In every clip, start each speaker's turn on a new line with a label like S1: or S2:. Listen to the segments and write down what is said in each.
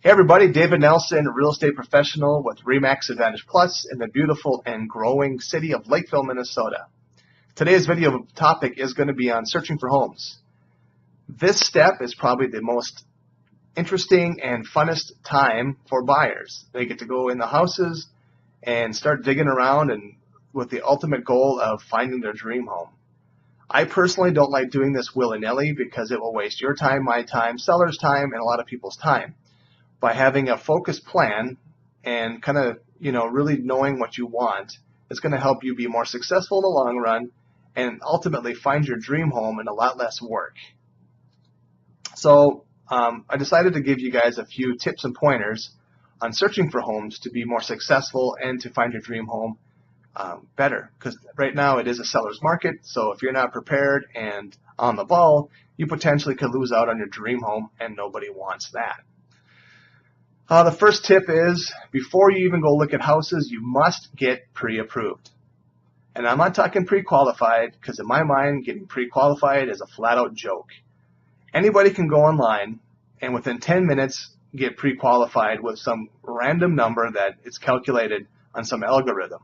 S1: Hey everybody, David Nelson, real estate professional with RE/MAX Advantage Plus in the beautiful and growing city of Lakeville, Minnesota. Today's video topic is going to be on searching for homes. This step is probably the most interesting and funnest time for buyers. They get to go in the houses and start digging around and with the ultimate goal of finding their dream home. I personally don't like doing this willy-nilly because it will waste your time, my time, seller's time, and a lot of people's time. By having a focused plan and kind of, really knowing what you want, it's going to help you be more successful in the long run and ultimately find your dream home in a lot less work. So I decided to give you guys a few tips and pointers on searching for homes to be more successful and to find your dream home better, because right now it is a seller's market. So if you're not prepared and on the ball, you potentially could lose out on your dream home, and nobody wants that. The first tip is, before you even go look at houses, you must get pre-approved. And I'm not talking pre-qualified, because in my mind, getting pre-qualified is a flat-out joke. Anybody can go online and within 10 minutes get pre-qualified with some random number that is calculated on some algorithm.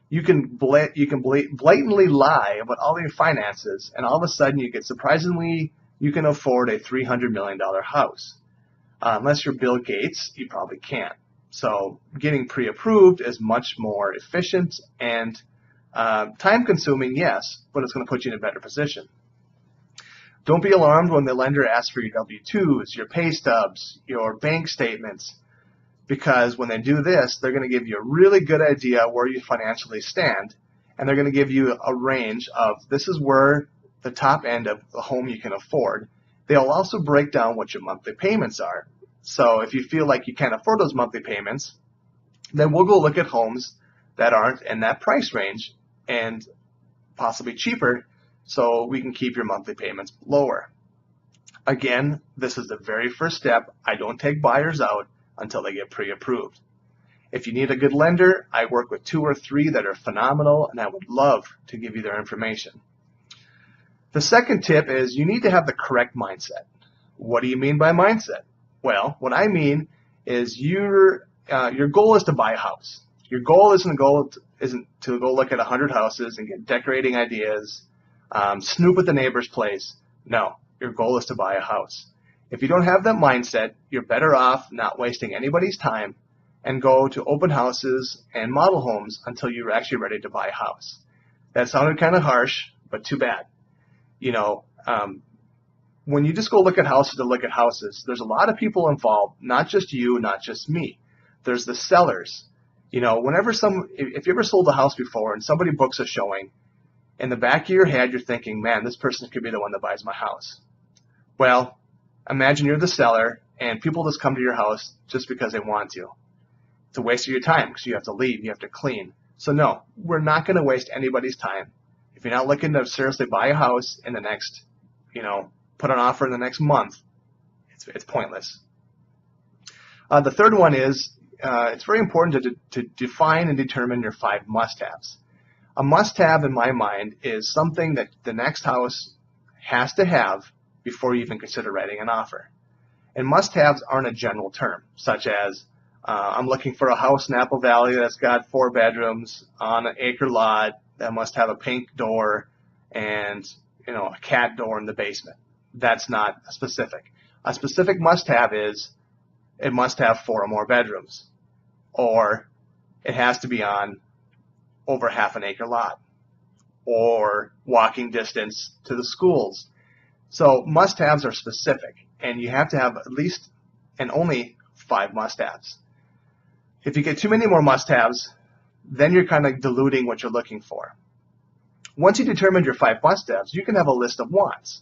S1: You can blatantly lie about all your finances, and all of a sudden you you can afford a $300 million house. Unless you're Bill Gates, you probably can't. So getting pre-approved is much more efficient and time-consuming, yes, but it's going to put you in a better position. Don't be alarmed when the lender asks for your W-2s, your pay stubs, your bank statements, because when they do this, they're going to give you a really good idea where you financially stand, and they're going to give you a range of this is where the top end of the home you can afford. They'll also break down what your monthly payments are. So if you feel like you can't afford those monthly payments, then we'll go look at homes that aren't in that price range and possibly cheaper, so we can keep your monthly payments lower. Again, this is the very first step. I don't take buyers out until they get pre-approved. If you need a good lender, I work with 2 or 3 that are phenomenal, and I would love to give you their information. The second tip is you need to have the correct mindset. What do you mean by mindset? Well, what I mean is your goal is to buy a house. Your goal isn't to go look at 100 houses and get decorating ideas, snoop at the neighbor's place. No, your goal is to buy a house. If you don't have that mindset, you're better off not wasting anybody's time and go to open houses and model homes until you're actually ready to buy a house. That sounded kind of harsh, but too bad. When you just go look at houses, there's a lot of people involved, not just you, not just me. There's the sellers. If you ever sold a house before and somebody books a showing, in the back of your head, you're thinking, man, this person could be the one that buys my house. Well, imagine you're the seller and people just come to your house just because they want to. It's a waste of your time because you have to leave, you have to clean. So no, we're not going to waste anybody's time. If you're not looking to seriously buy a house in the next, put an offer in the next month, it's pointless. The third one is it's very important to define and determine your 5 must-haves. A must-have in my mind is something that the next house has to have before you even consider writing an offer. And must-haves aren't a general term, such as I'm looking for a house in Apple Valley that's got 4 bedrooms on an acre lot that must have a pink door and a cat door in the basement. That's not specific. A specific must-have is it must have 4 or more bedrooms, or it has to be on over half an acre lot, or walking distance to the schools. So must-haves are specific, and you have to have at least and only 5 must-haves. If you get too many more must-haves, then you're kind of diluting what you're looking for. Once you determine your 5 must-haves, you can have a list of wants.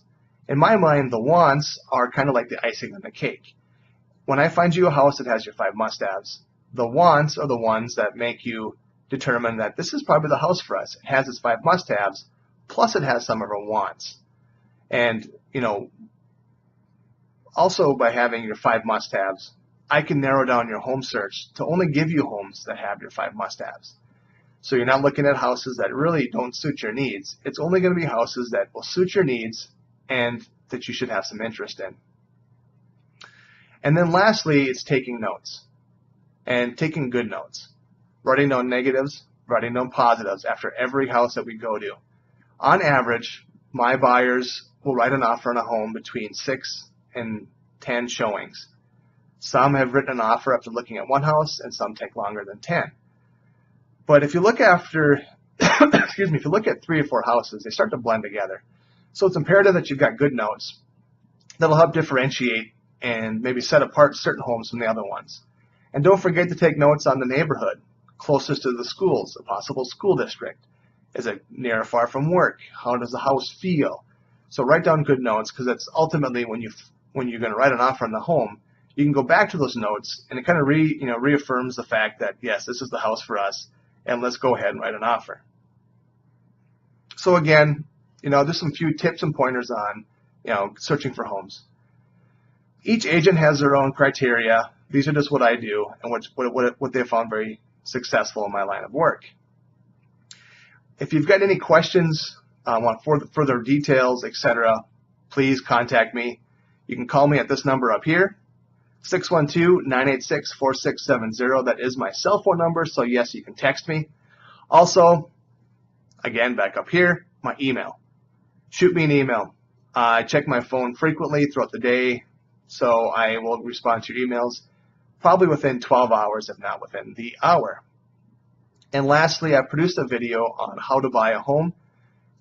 S1: In my mind, the wants are kind of like the icing on the cake. When I find you a house that has your 5 must-haves, the wants are the ones that make you determine that this is probably the house for us. It has its 5 must-haves, plus it has some of our wants. And, also by having your 5 must-haves, I can narrow down your home search to only give you homes that have your 5 must-haves. So you're not looking at houses that really don't suit your needs. It's only going to be houses that will suit your needs and that you should have some interest in. And then lastly, it's taking notes, and taking good notes. Writing down negatives, writing down positives after every house that we go to. On average, my buyers will write an offer on a home between 6 and 10 showings. Some have written an offer after looking at one house, and some take longer than 10. But if you look after, excuse me, if you look at 3 or 4 houses, they start to blend together. So it's imperative that you've got good notes that'll help differentiate and maybe set apart certain homes from the other ones. And don't forget to take notes on the neighborhood closest to the schools, a possible school district. Is it near or far from work? How does the house feel? So write down good notes, because that's ultimately when you're going to write an offer on the home, you can go back to those notes, and it kind of reaffirms the fact that yes, this is the house for us, and let's go ahead and write an offer. So again, there's some few tips and pointers on searching for homes. Each agent has their own criteria. These are just what I do and what they found very successful in my line of work. If you've got any questions, want further details, etc., please contact me. You can call me at this number up here, 612-986-4670. That is my cell phone number, so yes, you can text me. Also, again, back up here, my email. Shoot me an email. I check my phone frequently throughout the day, so I will respond to your emails probably within 12 hours, if not within the hour. And lastly, I produced a video on how to buy a home.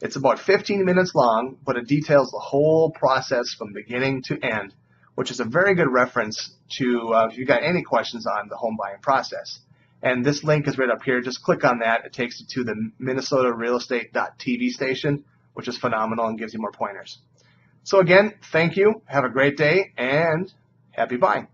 S1: It's about 15 minutes long, but it details the whole process from beginning to end, which is a very good reference to if you've got any questions on the home buying process. And this link is right up here. Just click on that. It takes you to the MinnesotaRealEstate.tv station, which is phenomenal and gives you more pointers. So again, thank you. Have a great day and happy buying.